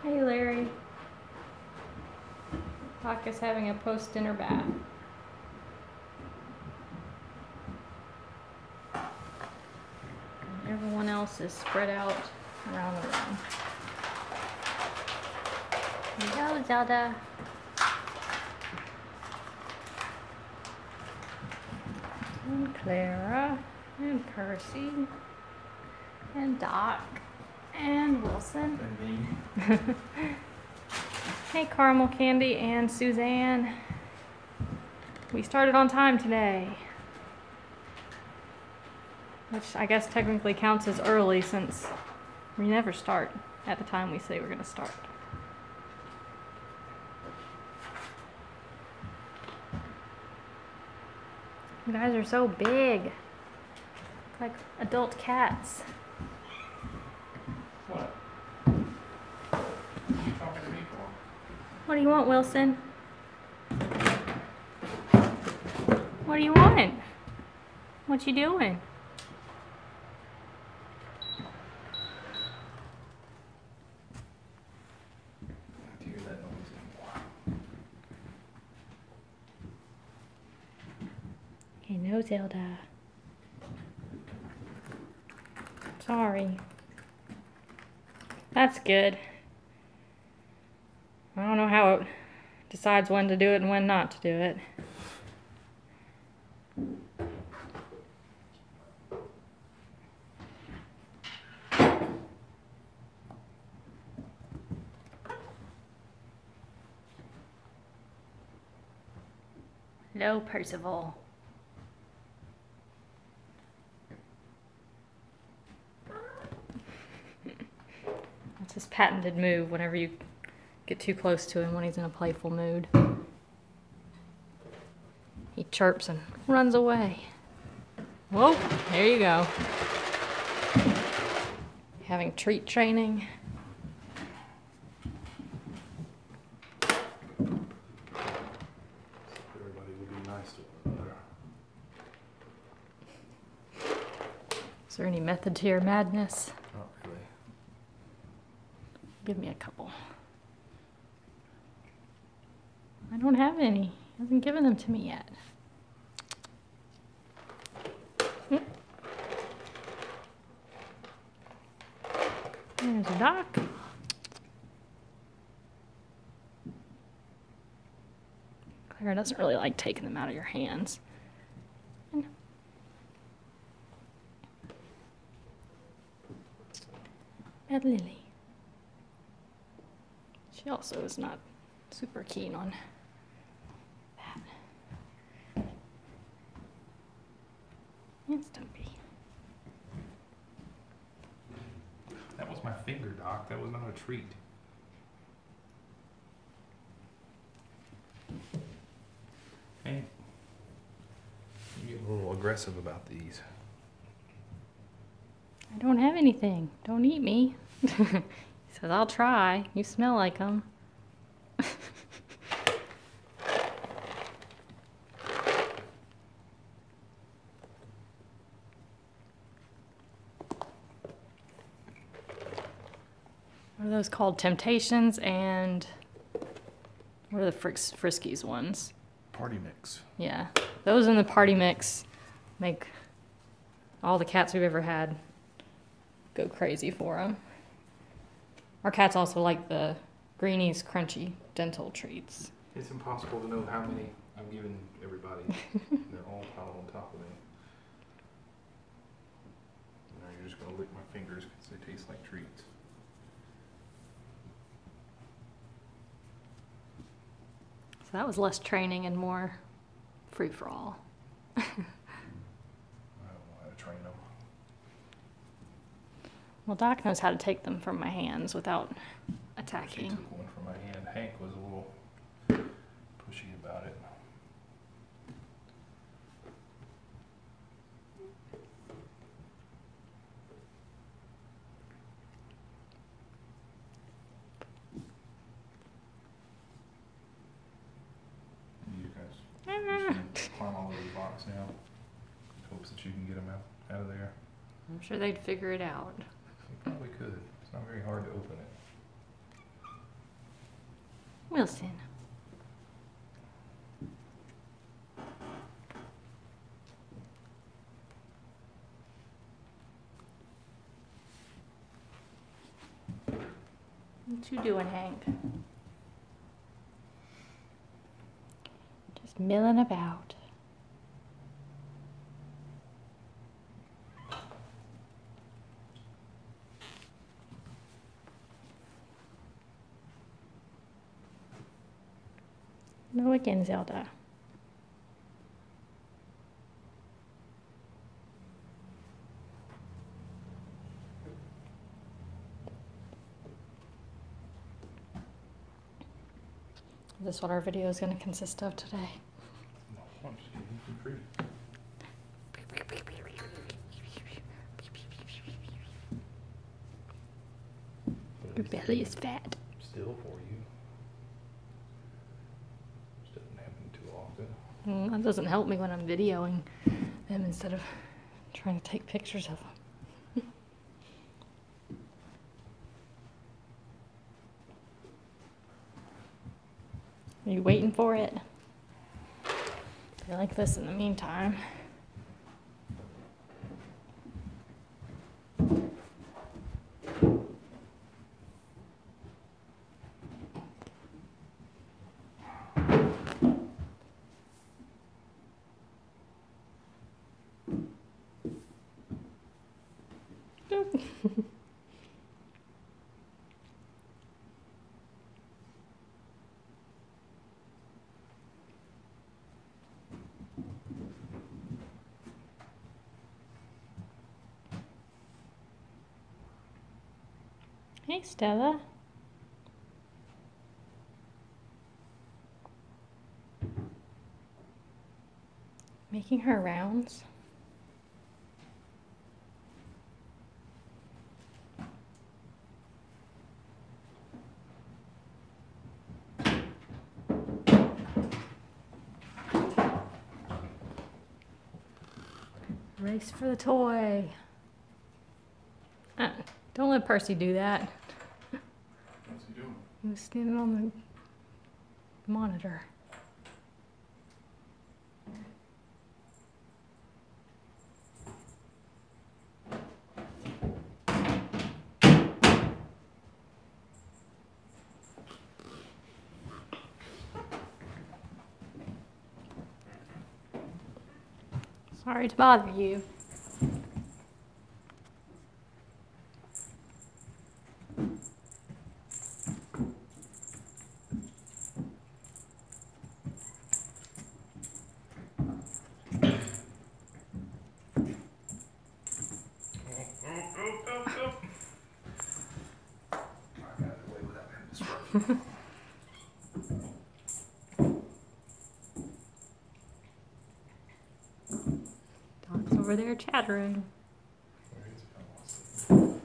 Hey Larry. Doc is having a post-dinner bath. Everyone else is spread out around the room. Hello, Zelda. And Clara. And Percy. And Doc. And Wilson. And me. Hey, Caramel Candy and Suzanne. We started on time today. Which I guess technically counts as early since we never start at the time we say we're going to start. You guys are so big. Like adult cats. What? What are you talking to me for? What do you want, Wilson? What do you want? What you doing? I hear that noise anymore. Hey, no, Zelda. Sorry. That's good. I don't know how it decides when to do it and when not to do it. Hello, Percival. That's his patented move whenever you get too close to him when he's in a playful mood. He chirps and runs away. Whoa, there you go. Having treat training. Everybody would be nice to one another. Is there any method to your madness? Not really. Give me a couple. I don't have any. He hasn't given them to me yet. There's a Doc. Clara doesn't really like taking them out of your hands. Bad Lily. She also is not super keen on that. And Stumpy. That was my finger, Doc. That was not a treat. Hey, you get a little aggressive about these. I don't have anything. Don't eat me. He says, I'll try. You smell like them. What are those called? Temptations and what are the Friskies ones? Party mix. Yeah, those in the party mix make all the cats we've ever had go crazy for them. Our cats also like the Greenies Crunchy dental treats. It's impossible to know how many I've given everybody. They're all piled on top of me. Now you're just going to lick my fingers because they taste like treats. So that was less training and more free-for-all. I don't know how to train them. Well, Doc knows how to take them from my hands without She attacking. took one from my hand. Hank was a little pushy about it. hopes that you can get them out of there. I'm sure they'd figure it out. You probably could. It's not very hard to open it. Wilson. What you doing, Hank? Just milling about. No again, Zelda. Is this what our video is going to consist of today? No, I'm just kidding. You can free. Your belly is fat. Still for you. Just doesn't happen too often. That doesn't help me when I'm videoing them instead of trying to take pictures of them. Are you waiting for it? I like this in the meantime. Hey, Stella. Making her rounds. Race for the toy. Don't let Percy do that. What's he doing? He was standing on the monitor. Sorry to bother you. I got away without having to struggle. Dog's over there chattering. Where is he? I lost it.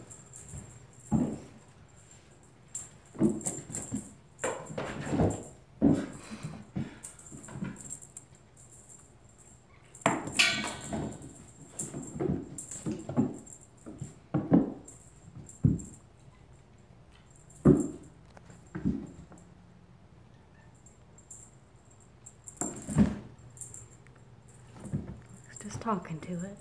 He's just talking to it.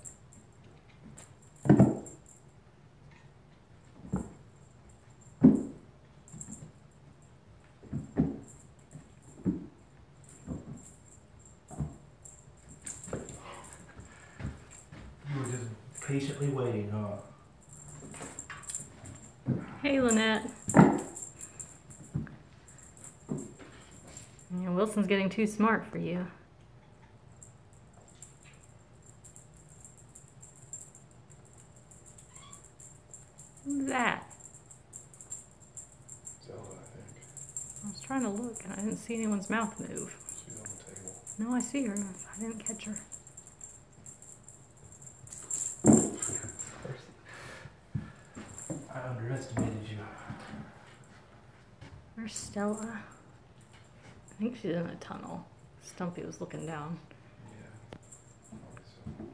You were just patiently waiting, huh? Hey, Lynette. Yeah, Wilson's getting too smart for you. Who's that? Zelda, I think. I was trying to look and I didn't see anyone's mouth move. She's on the table. No, I see her. I didn't catch her. I underestimated you. Where's Stella? I think she's in a tunnel. Stumpy was looking down. Yeah. Probably so.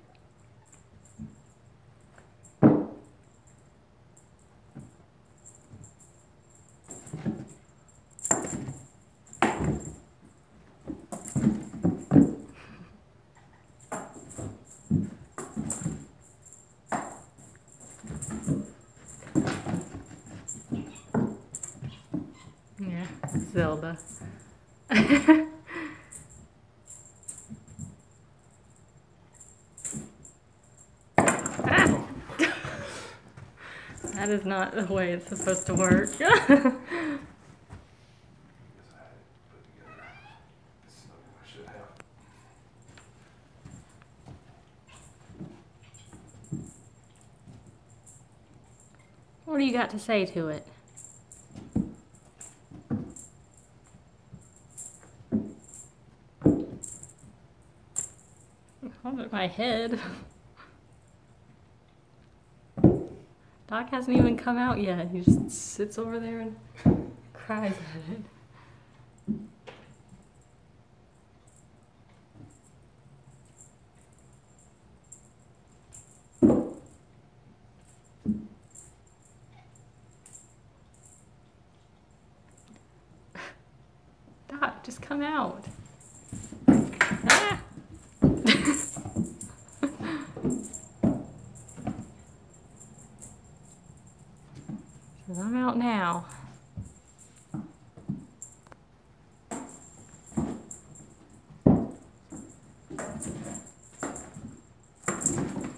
Yeah, Zelda. Ah! That is not the way it's supposed to work. What do you got to say to it? Hold at my head. Doc hasn't even come out yet. He just sits over there and cries at it. Doc, just come out. Ah! Says, I'm out now.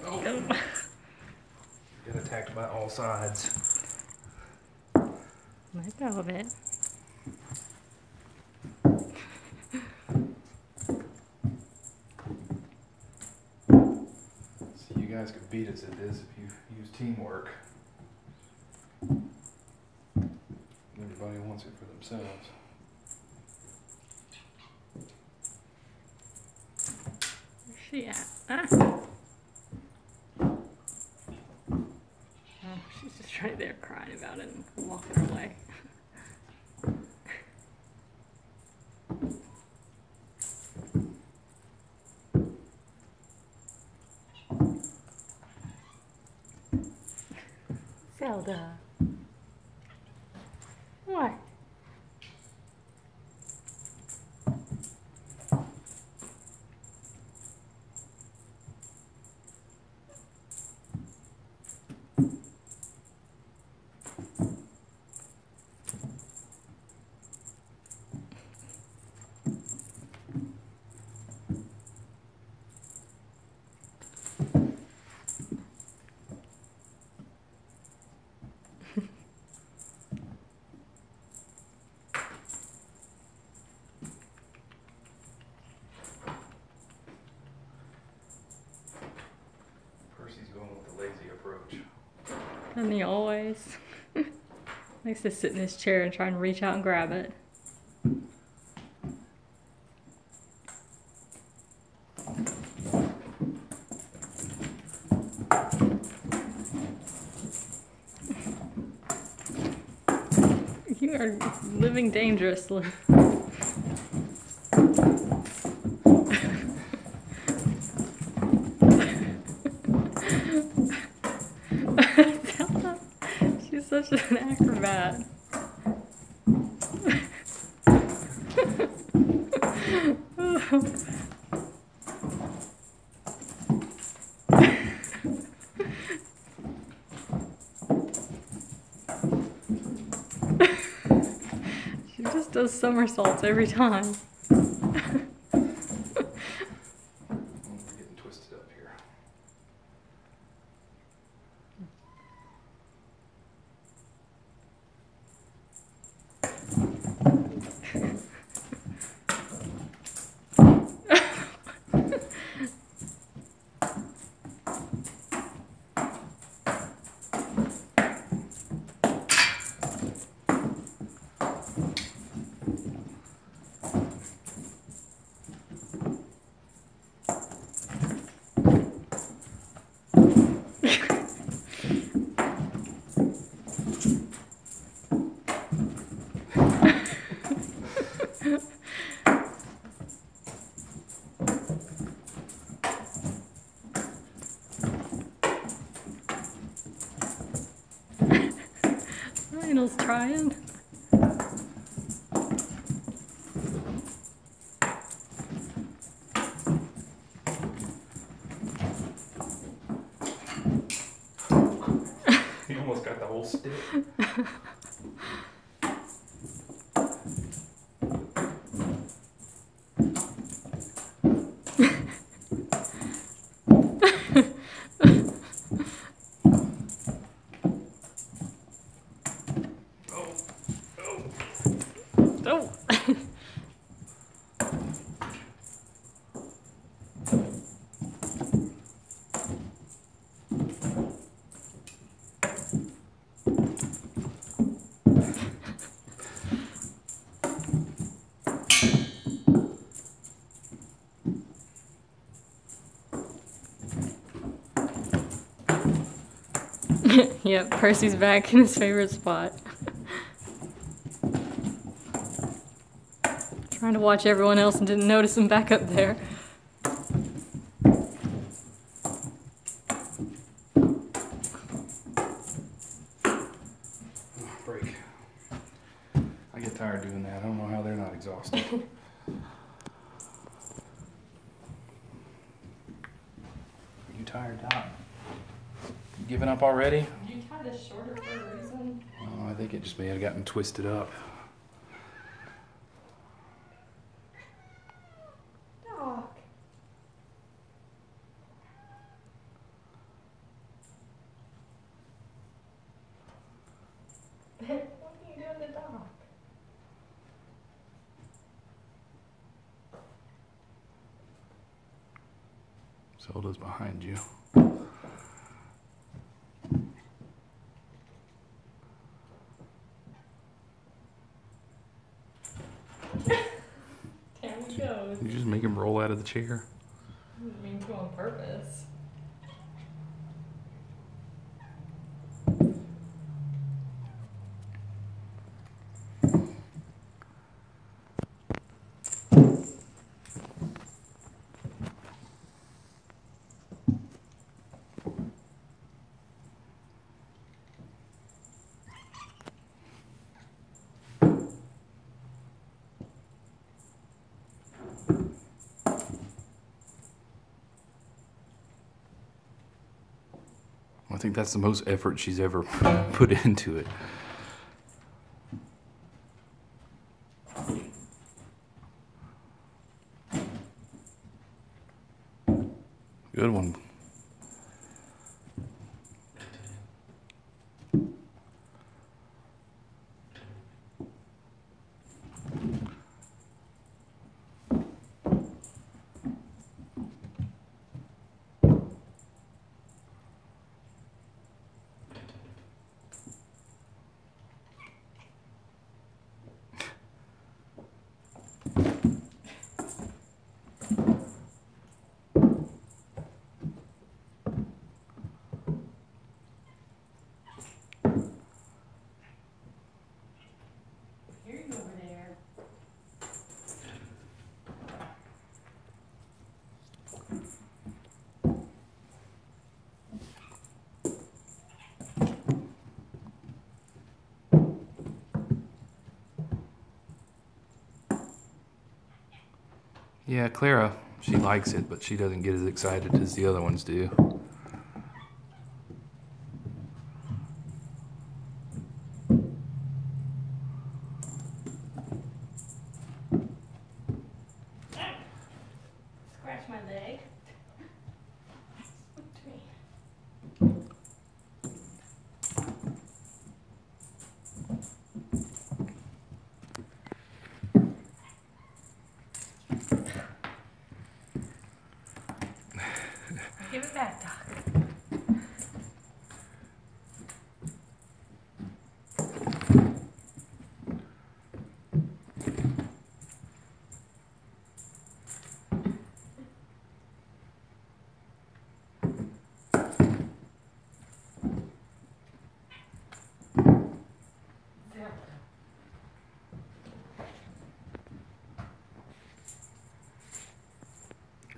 Oh. Get attacked by all sides. Let go of it. So you guys could beat us at this if you use teamwork. Everybody wants it for themselves. Where's she at? Ah! Oh, she's just right there crying about it and walking her away. Zelda. What? Percy's going with the lazy approach. And he always likes to sit in his chair and try and reach out and grab it. You are living dangerously. She's such an acrobat. She just does somersaults every time. We're getting twisted up here. Lionel's trying. almost got the whole stick. Oh. Yep, Percy's back in his favorite spot. Trying to watch everyone else and didn't notice him back up there. Break. I get tired doing that. I don't know how they're not exhausted. Are you tired, Doc? You giving up already? You tied this shorter for a reason. Oh, I think it just may have gotten twisted up. Doc. What are you doing to Doc? Zelda's behind you. Down he goes. You just make him roll out of the chair. I didn't mean to on purpose. I think that's the most effort she's ever put into it. Good one. Hear you over there. Yeah, Clara, she likes it, but she doesn't get as excited as the other ones do. Scratch my leg. Spooked me. Give it back, Doc.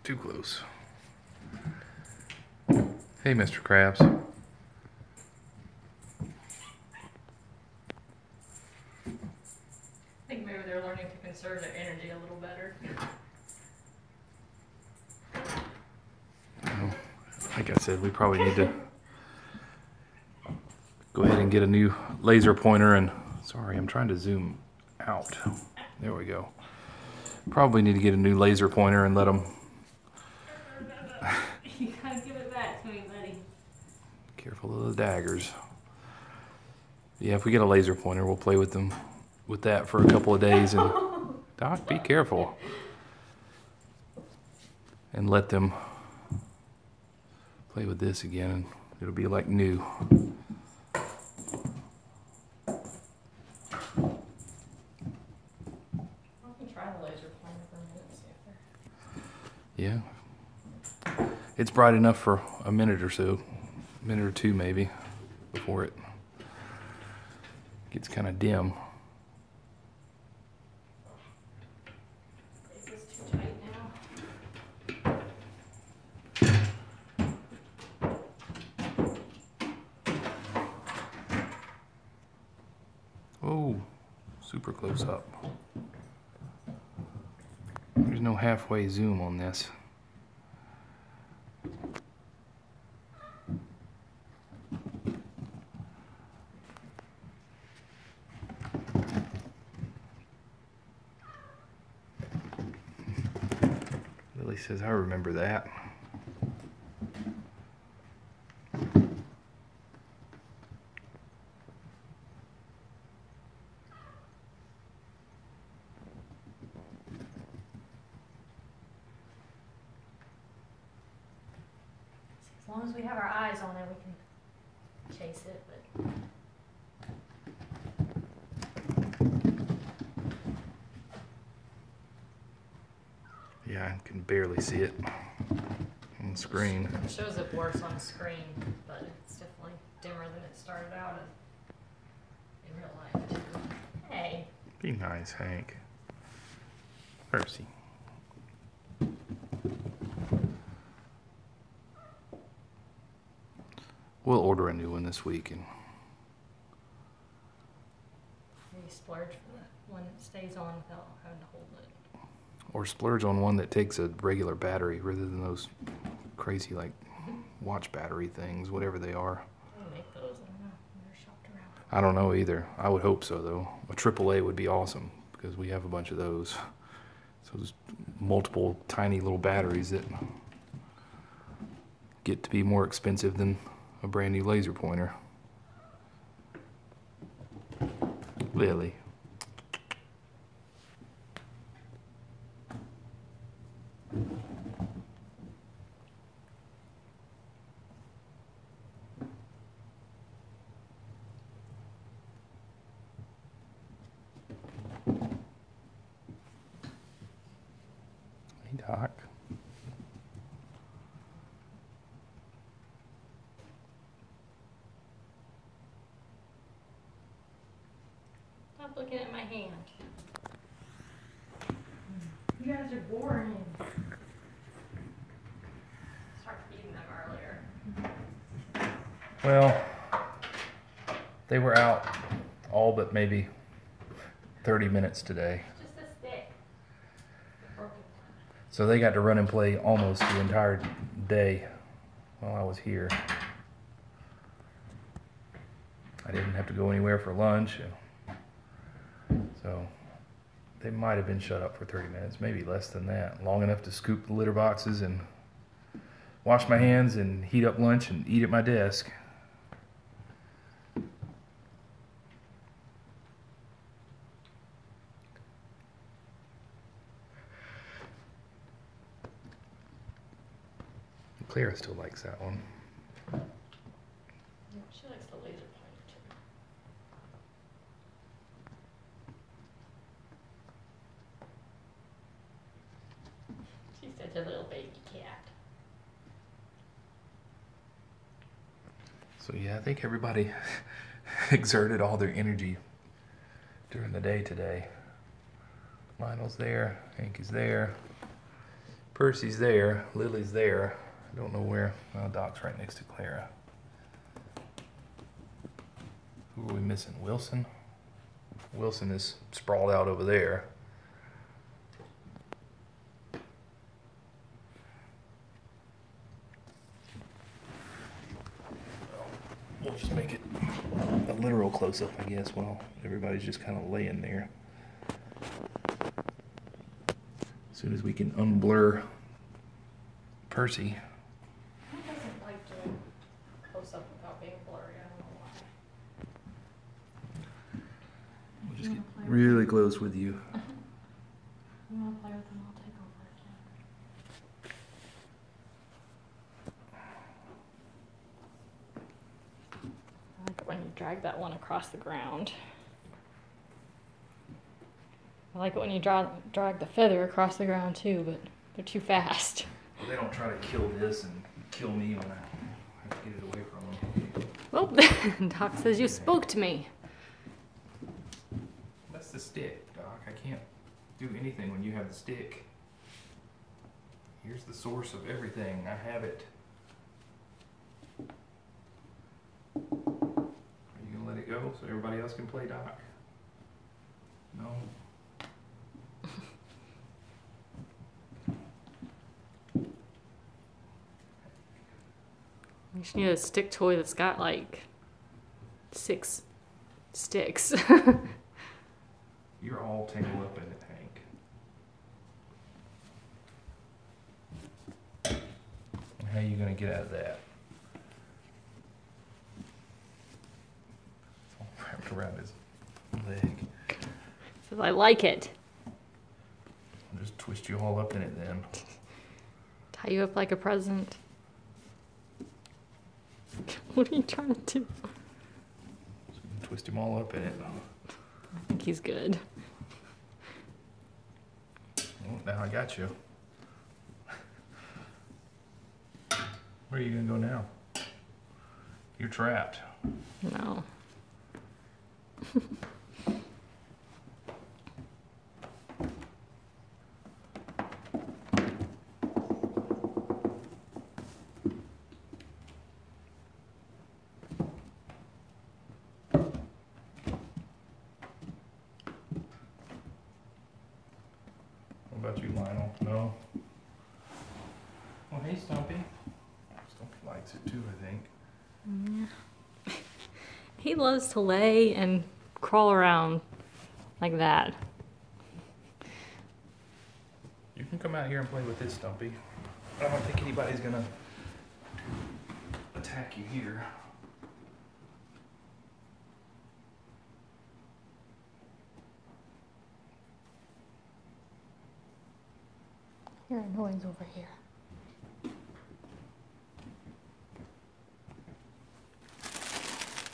Too close. Hey, Mr. Krabs. I think maybe they're learning to conserve their energy a little better. Well, like I said, we probably need to go ahead and get a new laser pointer and, sorry, I'm trying to zoom out. There we go. Probably need to get a new laser pointer and let them. You gotta give it back to me, buddy. Careful of the daggers. Yeah, if we get a laser pointer, we'll play with them with that for a couple of days and Doc, be careful. And let them play with this again and it'll be like new. I can try the laser pointer for a minute and see if they're... Yeah. It's bright enough for a minute or so. A minute or two maybe before it gets kind of dim. Is this too tight now? Oh, super close up. There's no halfway zoom on this. Lily says, I remember that. As long as we have our eyes on it, we can chase it, but... Yeah, I can barely see it on the screen. It shows up worse on the screen, but it's definitely dimmer than it started out in real life, too. Hey. Be nice, Hank. Percy. We'll order a new one this week and Maybe splurge for the one that stays on without having to hold it. or splurge on one that takes a regular battery rather than those crazy like watch battery things, whatever they are. They make those, I don't know. I've never shopped around. I don't know either. I would hope so though. A AAA would be awesome because we have a bunch of those. So there's multiple tiny little batteries that get to be more expensive than a brand new laser pointer. Lily. Hey, Doc. Stop looking at my hand. You guys are boring. Start feeding them earlier. Well, they were out all but maybe 30 minutes today. Just a stick. A broken one. So they got to run and play almost the entire day while I was here. I didn't have to go anywhere for lunch. So they might have been shut up for 30 minutes, maybe less than that. Long enough to scoop the litter boxes and wash my hands and heat up lunch and eat at my desk. Clara still likes that one. Yeah, she likes the laser pointer too. She's such a little baby cat. So yeah, I think everybody exerted all their energy during the day today. Lionel's there, Hank is there, Percy's there, Lily's there. I don't know where. Well, Doc's right next to Clara. Who are we missing? Wilson? Wilson is sprawled out over there. We'll just make it literal close-up, I guess, while everybody's just kind of laying there. As soon as we can unblur Percy. Who doesn't like doing close-up without being blurry? I don't know why. We'll just get really close with you. You want to play with them? I'll take over again. I like it when you drag that one across the ground. I like it when you drag the feather across the ground too, but they're too fast. Well, they don't try to kill this and kill me when I have to get it away from them. Well, Doc says you spoke to me. That's the stick, Doc. I can't do anything when you have the stick. Here's the source of everything. I have it. Are you gonna let it go so everybody else can play, Doc? No. You just need a stick toy that's got like 6 sticks. You're all tangled up in it, Hank. How are you gonna get out of that? It's all wrapped around his leg. Says I like it. I'll just twist you all up in it then. Tie you up like a present. What are you trying to do? So you can twist him all up in it. I think he's good. Oh, now I got you. Where are you gonna go now? You're trapped. No. What about you, Lionel? No? Well, hey, Stumpy. Stumpy likes it too, I think. Yeah. He loves to lay and crawl around like that. You can come out here and play with this, Stumpy. I don't think anybody's gonna attack you here. Hear a noise over here.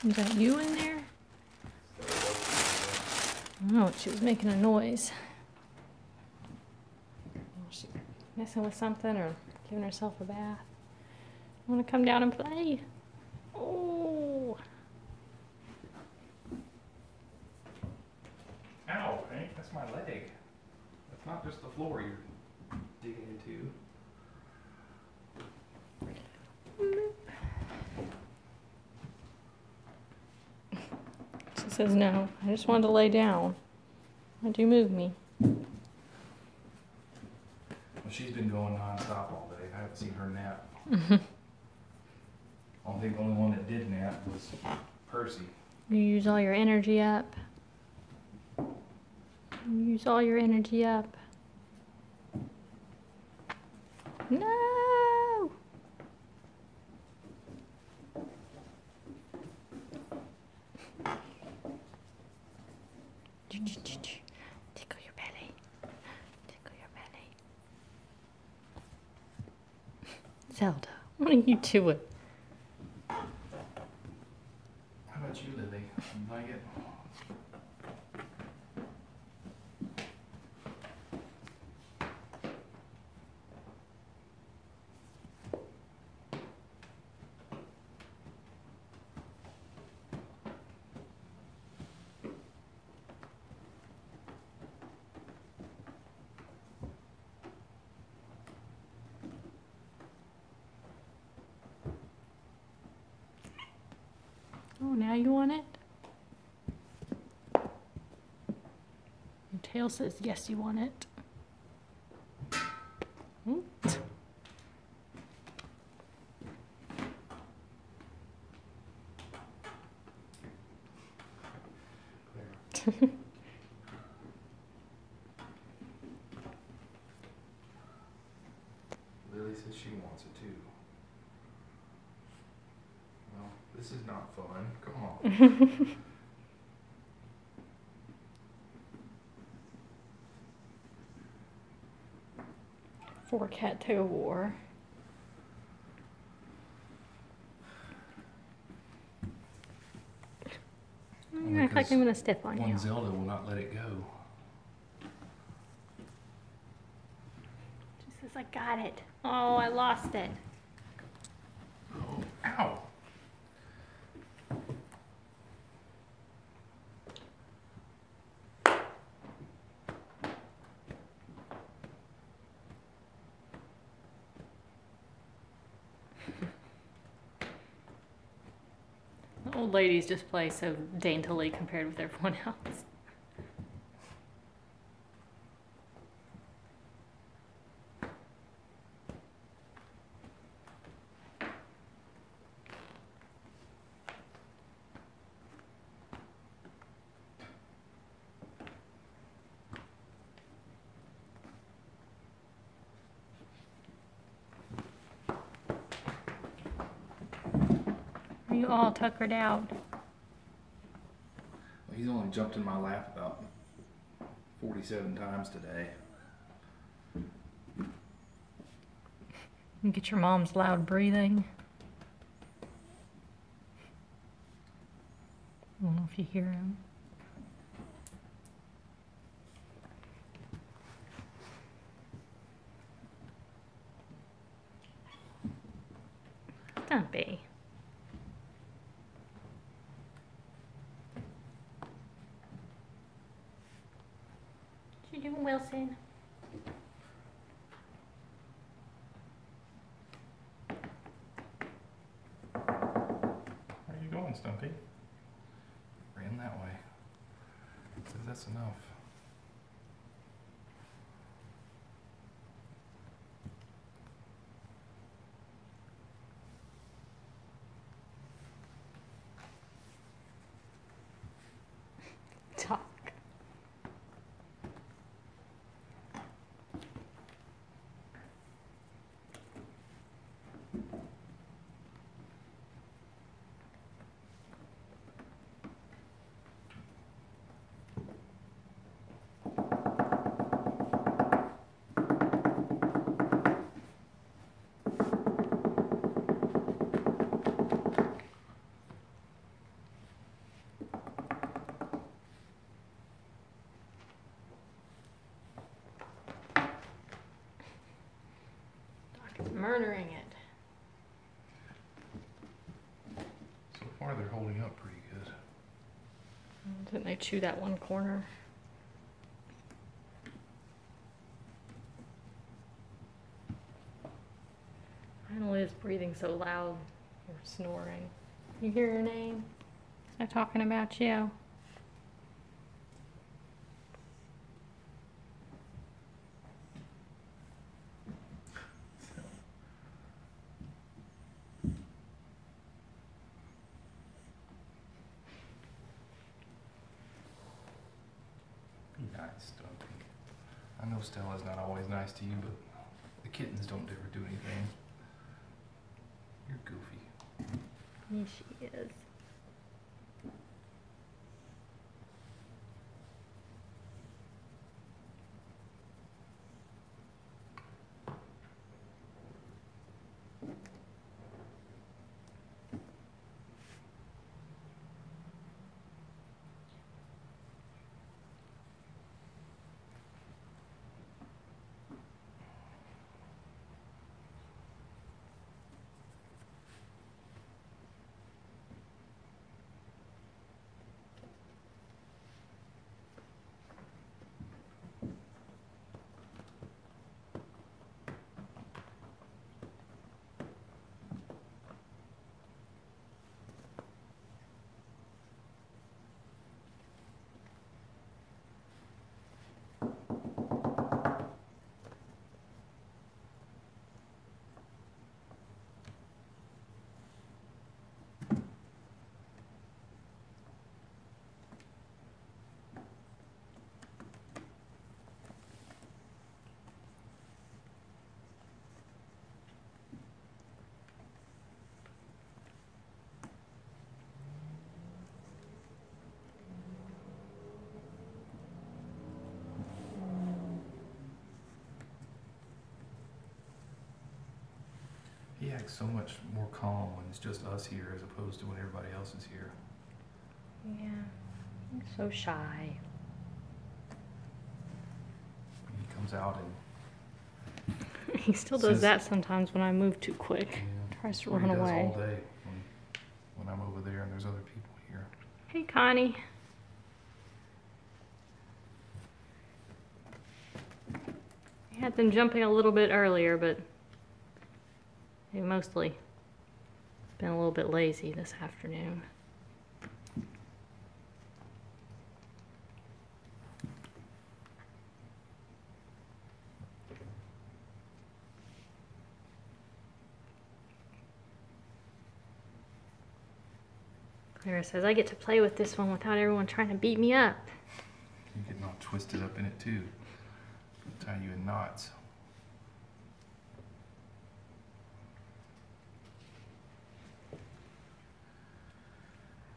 Is that you in there? Oh, she was making a noise. Was she messing with something or giving herself a bath? Want to come down and play? Oh. Ow, Hank, that's my leg. That's not just the floor you're digging into. She says no. I just wanted to lay down. Why'd you move me? Well, she's been going non-stop all day. I haven't seen her nap. I think the only one that did nap was Percy. You use all your energy up. You use all your energy up. No! Tickle your belly. Tickle your belly. Zelda, what are you doing? How about you, Lily? You like it? Oh, now you want it? Your tail says yes, you want it. Hmm? Lily says she wants it too. Well, this is not fun. Come on. 4-cat tug of war. I act like I'm gonna step on One you. Zelda will not let it go. She says, I got it. Oh, I lost it. Oh, ow. The old ladies just play so daintily compared with everyone else. Are you all tuckered out? Well, he's only jumped in my lap about 47 times today. You get your mom's loud breathing. I don't know if you hear him. Don't be. What you doing, Wilson? Where are you going, Stumpy? Ran that way. Says that's enough. Talk. Murdering it. So far, they're holding up pretty good. Didn't they chew that one corner? Lionel is breathing so loud or snoring. You hear your name? Is I talking about you? Be nice, Stumpy. I know Stella's not always nice to you, but the kittens don't ever do anything. You're goofy. Yes, she is. act so much more calm when it's just us here as opposed to when everybody else is here. Yeah, I'm so shy. He comes out and He still does that sometimes when I move too quick. Tries to run he does away. all day when I'm over there and there's other people here. Hey, Connie. I had them jumping a little bit earlier, but they've mostly been a little bit lazy this afternoon. Clara says, I get to play with this one without everyone trying to beat me up. You're getting all twisted up in it too. I'll tie you in knots.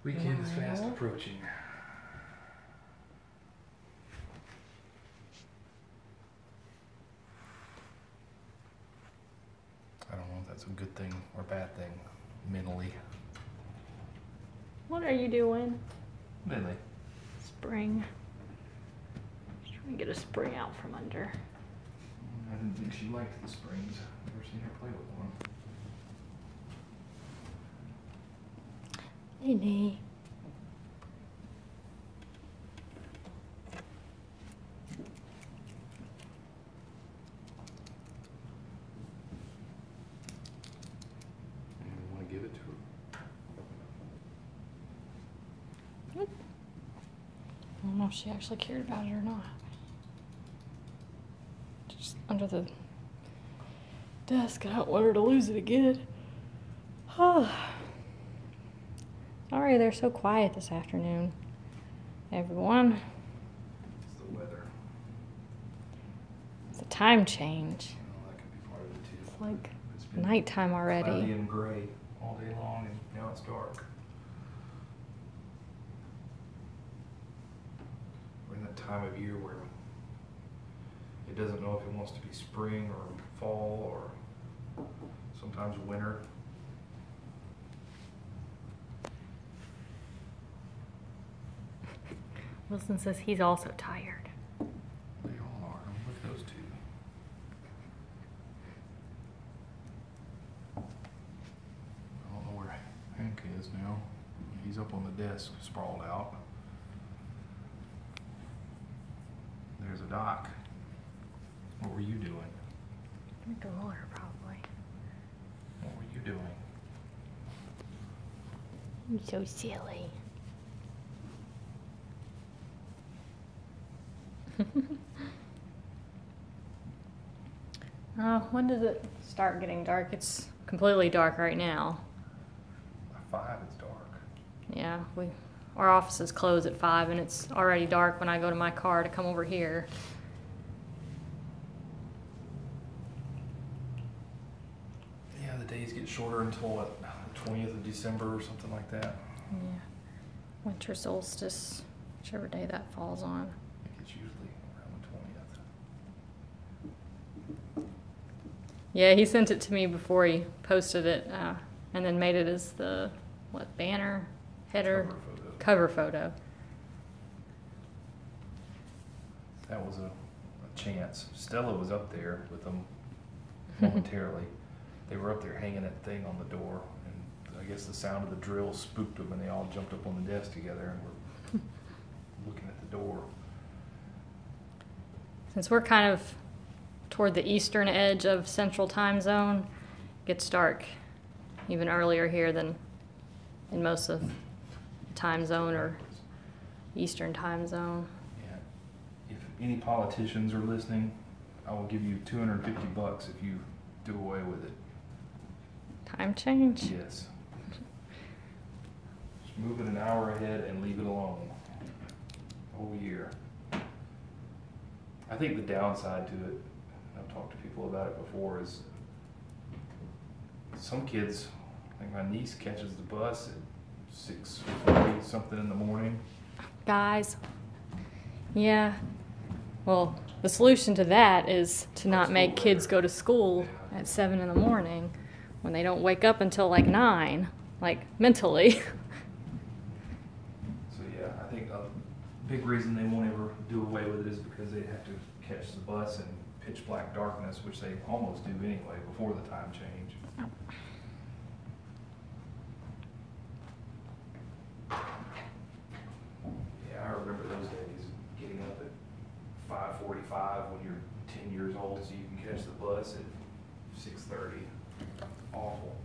Weekend is fast approaching. I don't know if that's a good thing or a bad thing mentally. What are you doing? Lily. Spring. Just trying to get a spring out from under. I didn't think she liked the springs. I've never seen her play with one. Lily. You want to give it to her? I don't know if she actually cared about it or not. Just under the desk. I don't want her to lose it again. Sorry, they're so quiet this afternoon. Everyone. It's the weather. It's a time change. That could be part of it too. It's like It's been nighttime cloudy already. and gray all day long, and now it's dark. We're in that time of year where it doesn't know if it wants to be spring or fall or sometimes winter. Wilson says he's also tired. They all are. Look at those two. I don't know where Hank is now. He's up on the desk, sprawled out. There's a Doc. What were you doing? Drink the water, probably. What were you doing? You're so silly. When does it start getting dark? It's completely dark right now. By 5, it's dark. Yeah, our offices close at 5, and it's already dark when I go to my car to come over here. Yeah, the days get shorter until what, the 20th of December or something like that. Yeah, winter solstice, whichever day that falls on. I think it's usually around the 20th. Yeah, he sent it to me before he posted it, and then made it as the banner, header, cover photo. That was a chance. Stella was up there with them momentarily. They were up there hanging that thing on the door, and I guess the sound of the drill spooked them, and they all jumped up on the desk together and were looking at the door. Since we're kind of toward the eastern edge of Central Time Zone, it gets dark even earlier here than in most of the time zone or Eastern Time Zone. Yeah. If any politicians are listening, I will give you $250 if you do away with it. Time change? Yes. Just move it an hour ahead and leave it alone. The whole year. I think the downside to it, I've talked to people about it before, is some kids, like my niece catches the bus at 6:40 something in the morning. Guys. Yeah. Well, the solution to that is to not make kids go to school at 7 in the morning, when they don't wake up until like 9, like mentally. So yeah, I think a big reason they won't ever do away with it is because they have to catch the bus in pitch black darkness, which they almost do anyway before the time change. Yeah, I remember those days, getting up at 5:45 when you're 10 years old so you can catch the bus at 6:30. Awful.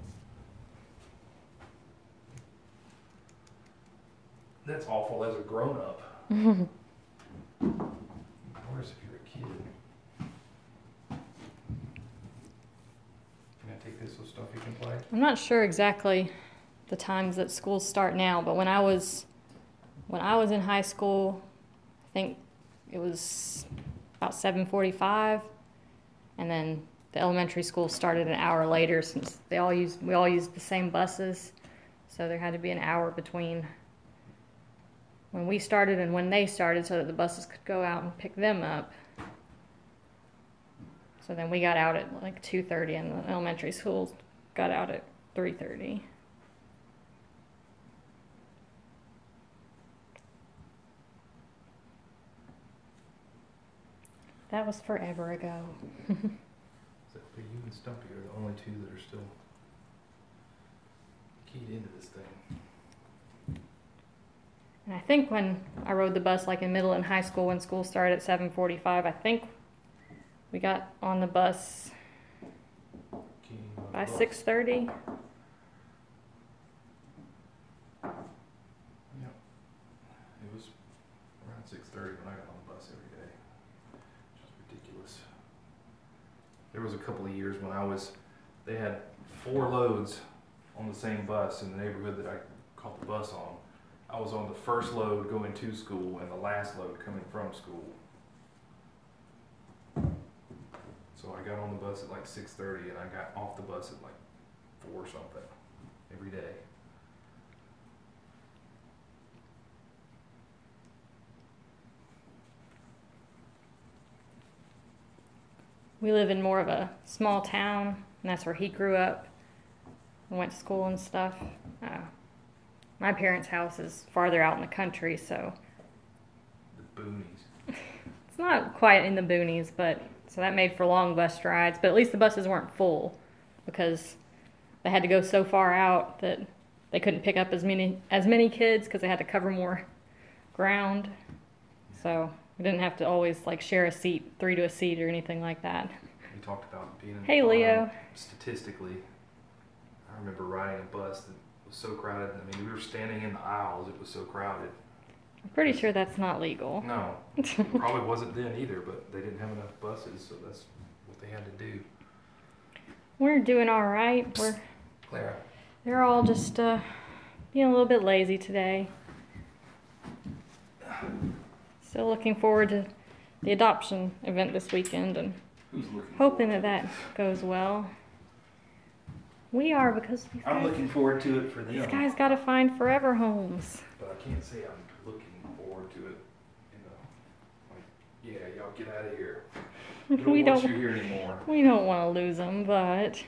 That's awful as a grown-up. Worse if you're a kid. Can I take this little stuff you can play? I'm not sure exactly the times that schools start now, but when I was in high school, I think it was about 7:45, and then the elementary school started an hour later since we all used the same buses, so there had to be an hour between when we started and when they started so that the buses could go out and pick them up. So then we got out at like 2:30 and the elementary schools got out at 3:30. That was forever ago. So you and Stumpy are the only two that are still keyed into this thing. And I think when I rode the bus, like in middle and high school, when school started at 7:45, I think we got on the bus by 6:30. Yep. It was around 6:30 when I got on the bus every day. Which is ridiculous. There was a couple of years when they had 4 loads on the same bus in the neighborhood that I caught the bus on. I was on the first load going to school and the last load coming from school. So I got on the bus at like 6:30 and I got off the bus at like 4 or something every day. We live in more of a small town, and that's where he grew up and went to school and stuff. My parents' house is farther out in the country, so The boonies. it's not quite in the boonies, but so that made for long bus rides. But at least the buses weren't full because they had to go so far out that they couldn't pick up as many kids because they had to cover more ground. So we didn't have to always like share a seat, 3 to a seat or anything like that. We talked about being in the Hey, bottom. Leo. Statistically, I remember riding a bus that was so crowded. I mean, we were standing in the aisles. It was so crowded. I'm pretty sure that's not legal. No, it probably wasn't then either, but they didn't have enough buses, so that's what they had to do. We're doing all right. Clara. They're all just being a little bit lazy today. Still looking forward to the adoption event this weekend and Who's looking hoping forward that goes well. We are, because I'm looking forward to it for them. these guys got to find forever homes. But I can't say I'm looking forward to it. Like, yeah, y'all get out of here. We don't want you here anymore. We don't want to lose them, but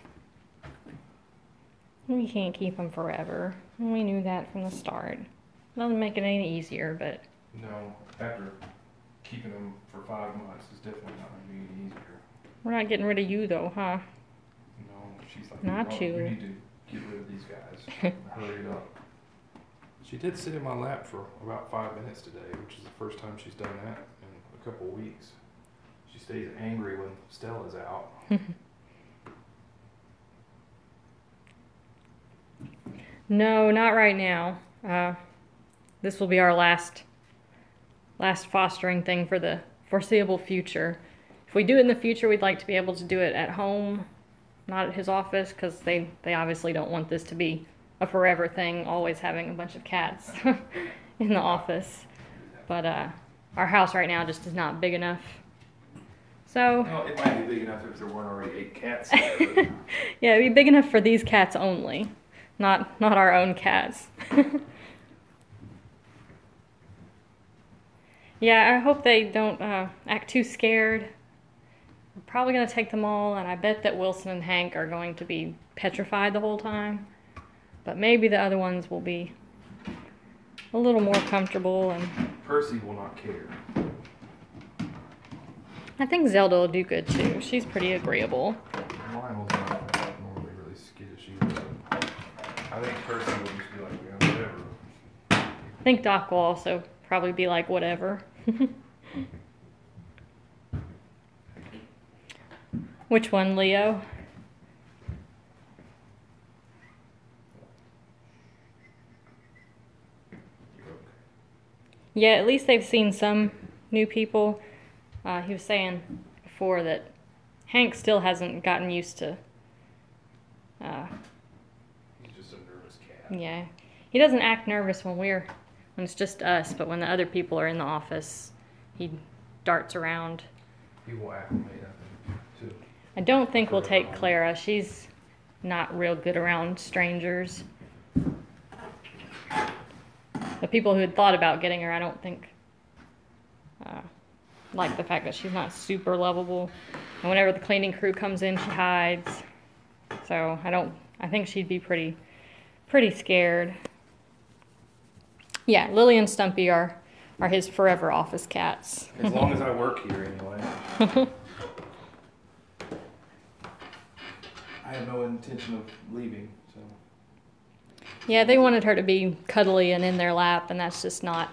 we can't keep them forever. And we knew that from the start. Doesn't make it any easier, but No, after keeping them for 5 months is definitely not going to be any easier. we're not getting rid of you, though, huh? No, she's like, Not "Oh, you." You need to get rid of these guys. Hurry it up. She did sit in my lap for about 5 minutes today, which is the first time she's done that in a couple of weeks. She stays angry when Stella's out. No, not right now. This will be our last fostering thing for the foreseeable future. If we do it in the future, we'd like to be able to do it at home, not at his office, because they obviously don't want this to be a forever thing, always having a bunch of cats in the office. But our house right now just is not big enough. So Well, it might be big enough if there weren't already 8 cats there. But yeah, it'd be big enough for these cats only, not our own cats. Yeah, I hope they don't act too scared. we're probably going to take them all, and I bet that Wilson and Hank are going to be petrified the whole time. But maybe the other ones will be a little more comfortable. And Percy will not care. I think Zelda will do good too. She's pretty agreeable. Lionel's not normally really skittish either. I think Percy will just be like, yeah, whatever. I think Doc will also probably be like, whatever. Which one, Leo? Yeah, at least they've seen some new people. He was saying before that Hank still hasn't gotten used to. He's just a nervous cat. Yeah, he doesn't act nervous when it's just us, but when the other people are in the office, he darts around. He will acclimate, I think, too. I don't think we'll take Clara. She's not real good around strangers. The people who had thought about getting her, I don't think like the fact that she's not super lovable. And whenever the cleaning crew comes in, she hides. So I think she'd be pretty scared. Yeah, Lily and Stumpy are his forever office cats. As long as I work here, anyway. I have no intention of leaving, so. Yeah, they wanted her to be cuddly and in their lap, and that's just not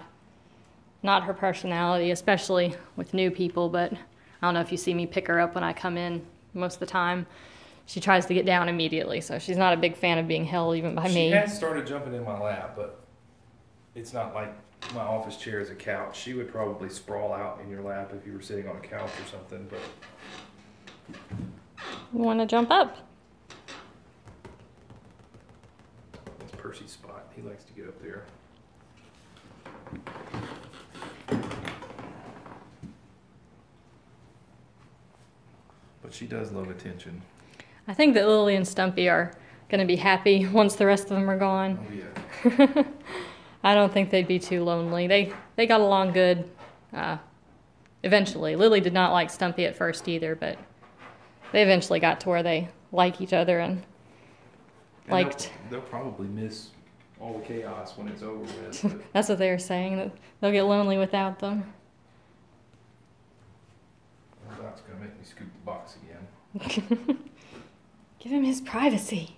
her personality, especially with new people. But I don't know if you see me pick her up when I come in most of the time. She tries to get down immediately, so she's not a big fan of being held even by me. She has started jumping in my lap, but it's not like my office chair is a couch. She would probably sprawl out in your lap if you were sitting on a couch or something, but. You want to jump up? That's Percy's spot. He likes to get up there. But she does love attention. I think that Lily and Stumpy are going to be happy once the rest of them are gone. Oh, yeah. I don't think they'd be too lonely. They got along good eventually. Lily did not like Stumpy at first either, but they eventually got to where they like each other and liked. They'll probably miss all the chaos when it's over with. That's what they were saying, that they'll get lonely without them. Well, that's going to make me scoop the box again. Give him his privacy.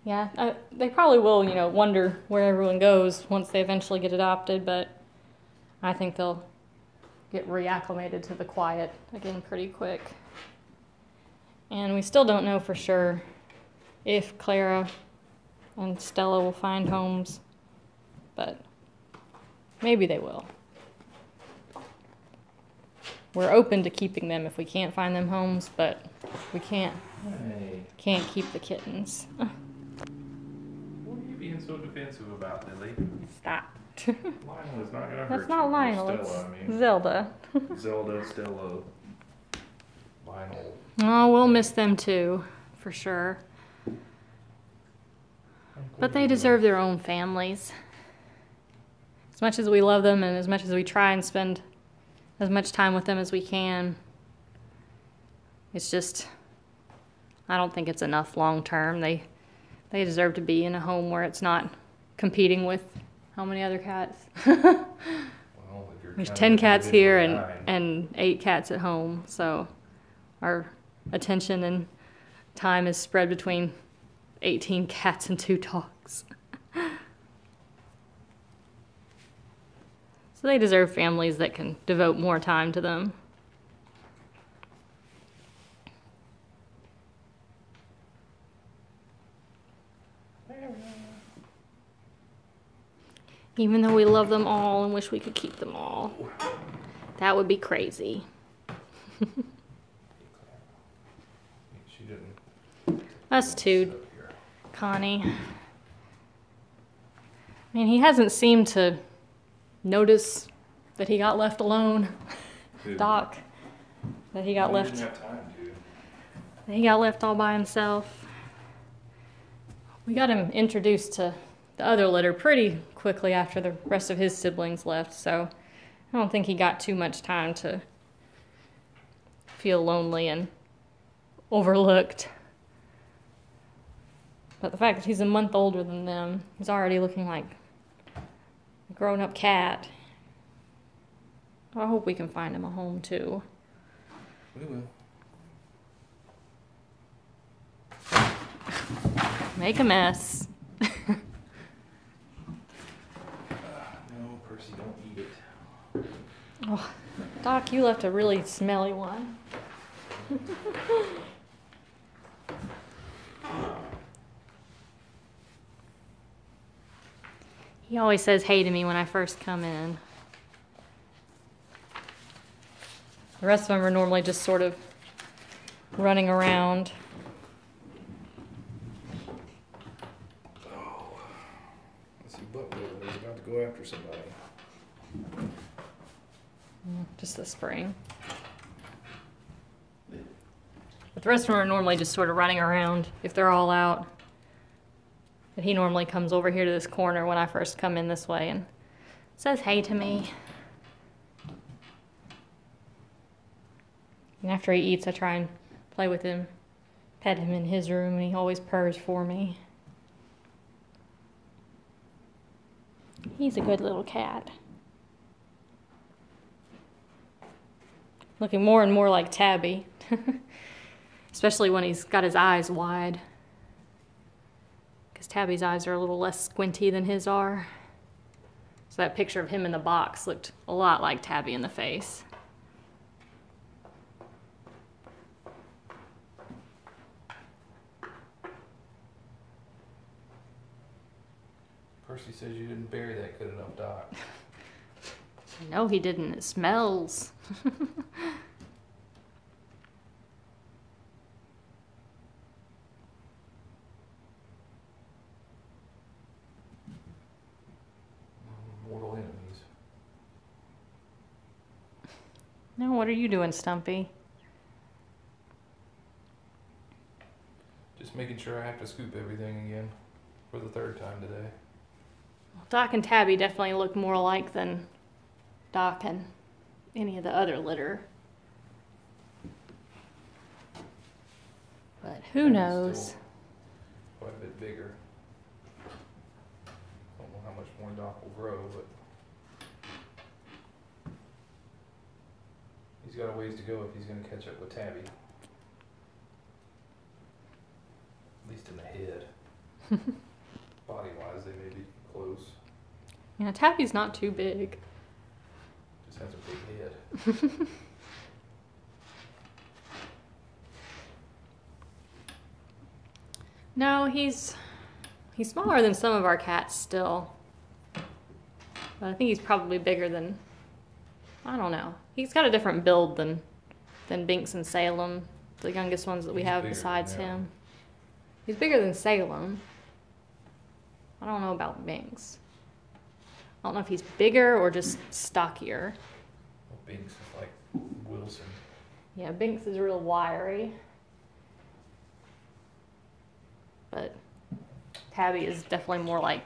Yeah, they probably will, wonder where everyone goes once they eventually get adopted, but I think they'll get reacclimated to the quiet again pretty quick. And we still don't know for sure if Clara and Stella will find homes, but maybe they will. We're open to keeping them if we can't find them homes, but we can't keep the kittens. What are you being so defensive about, Lily? Stop. Lionel is not going to hurt you. That's not Lionel, Stella, it's Zelda. Zelda, Stella, Lionel. Oh, we'll miss them too, for sure. But they deserve their own families. As much as we love them and as much as we try and spend as much time with them as we can, it's just, I don't think it's enough long term. They deserve to be in a home where it's not competing with how many other cats? Well, if you're There's counting 10 cats here individually and 8 cats at home, so our attention and time is spread between 18 cats and 2 dogs. So they deserve families that can devote more time to them. Even though we love them all and wish we could keep them all. That would be crazy. She didn't. Us too, Connie. I mean, he hasn't seemed to notice that he got left alone. Who? Doc. That he got left. Didn't have time to. That he got left all by himself. We got him introduced to the other litter pretty quickly after the rest of his siblings left, so I don't think he got too much time to feel lonely and overlooked. But the fact that he's a month older than them, he's already looking like a grown-up cat. I hope we can find him a home, too. We will. Make a mess. No, Percy, don't eat it. Oh, Doc, you left a really smelly one. He always says hey to me when I first come in. The rest of them are normally just sort of running around. Oh, let's see, Buck is about to go after somebody. Just the spring. But the rest of them are normally just sort of running around if they're all out. But he normally comes over here to this corner when I first come in this way and says hey to me. And after he eats, I try and play with him, pet him in his room, and he always purrs for me. He's a good little cat. Looking more and more like Tabby, especially when he's got his eyes wide. Because Tabby's eyes are a little less squinty than his are. So that picture of him in the box looked a lot like Tabby in the face. Percy says you didn't bury that good enough, Doc. No, he didn't. It smells. Mortal enemies. Now, what are you doing, Stumpy? Just making sure I have to scoop everything again for the third time today. Doc and Tabby definitely look more alike than Doc and any of the other litter. But who Tabby's knows? still quite a bit bigger. Don't know how much more Doc will grow, but he's got a ways to go if he's going to catch up with Tabby. At least in the head. Body-wise, they may be close. Yeah, Tabby's not too big. Just has a big head. No, he's smaller than some of our cats still. But I think he's probably bigger than, I don't know. He's got a different build than Binks and Salem, the youngest ones that we He's have bigger, besides yeah. him. He's bigger than Salem. I don't know about Binks. I don't know if he's bigger or just stockier. Well, Binks is like Wilson. Yeah, Binks is real wiry. But Tabby is definitely more like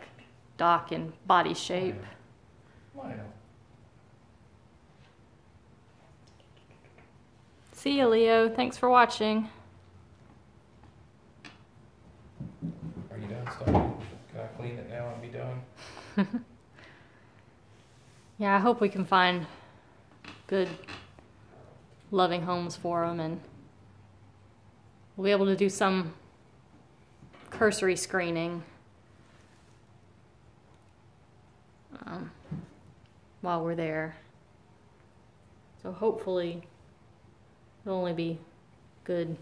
Doc in body shape. Lionel. See ya, Leo. Thanks for watching. Are you done, Stumpy? Can I clean it now and be done? Yeah, I hope we can find good, loving homes for them, and we'll be able to do some cursory screening while we're there. So hopefully it'll only be good,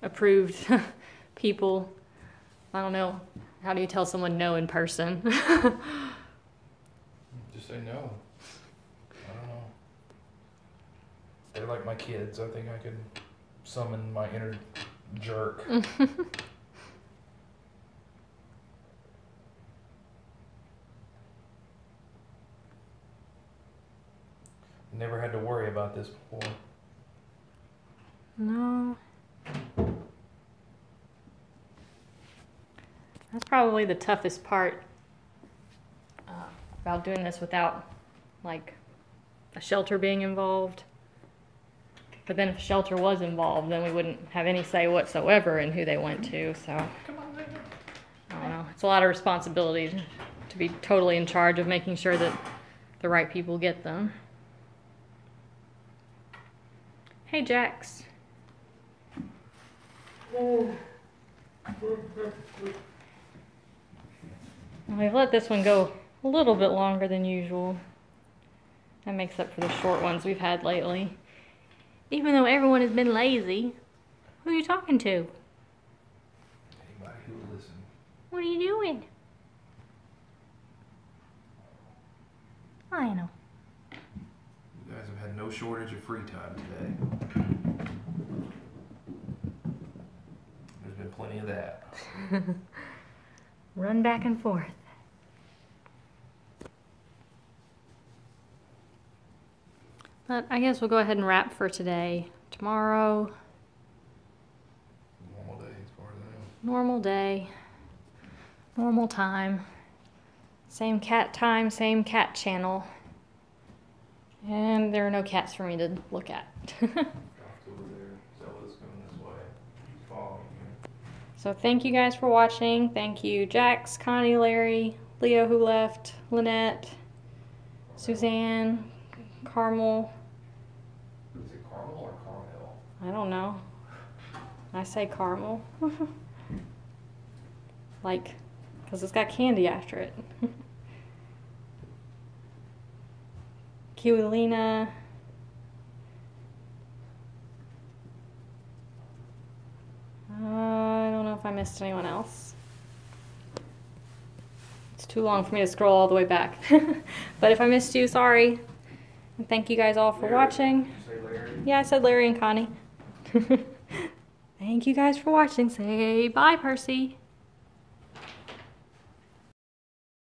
approved people. I don't know. How do you tell someone no in person? Just say no. I don't know. They're like my kids. I think I can summon my inner jerk. Never had to worry about this before. No. That's probably the toughest part about doing this without like a shelter being involved. But then if a shelter was involved, then we wouldn't have any say whatsoever in who they went to. So I don't know. It's a lot of responsibility to be totally in charge of making sure that the right people get them. Hey, Jax. We've let this one go a little bit longer than usual. That makes up for the short ones we've had lately. Even though everyone has been lazy. Who are you talking to? Anybody who will listen. What are you doing? I know. You guys have had no shortage of free time today. There's been plenty of that. Run back and forth. But I guess we'll go ahead and wrap for today. Tomorrow, Normal day as far as I know. normal day, normal time. Same cat time, same cat channel. And there are no cats for me to look at. Dropped over there. Zella's going this way. She's following you. So thank you guys for watching. Thank you, Jax, Connie, Larry, Leo who left, Lynette, Suzanne, Carmel. Is it caramel or caramel? I don't know. I say caramel. Like, because it's got candy after it. Kiwilina. I don't know if I missed anyone else. It's too long for me to scroll all the way back. But if I missed you, sorry. And thank you guys all for watching. Did you say Larry? Yeah, I said Larry and Connie. Thank you guys for watching. Say bye, Percy.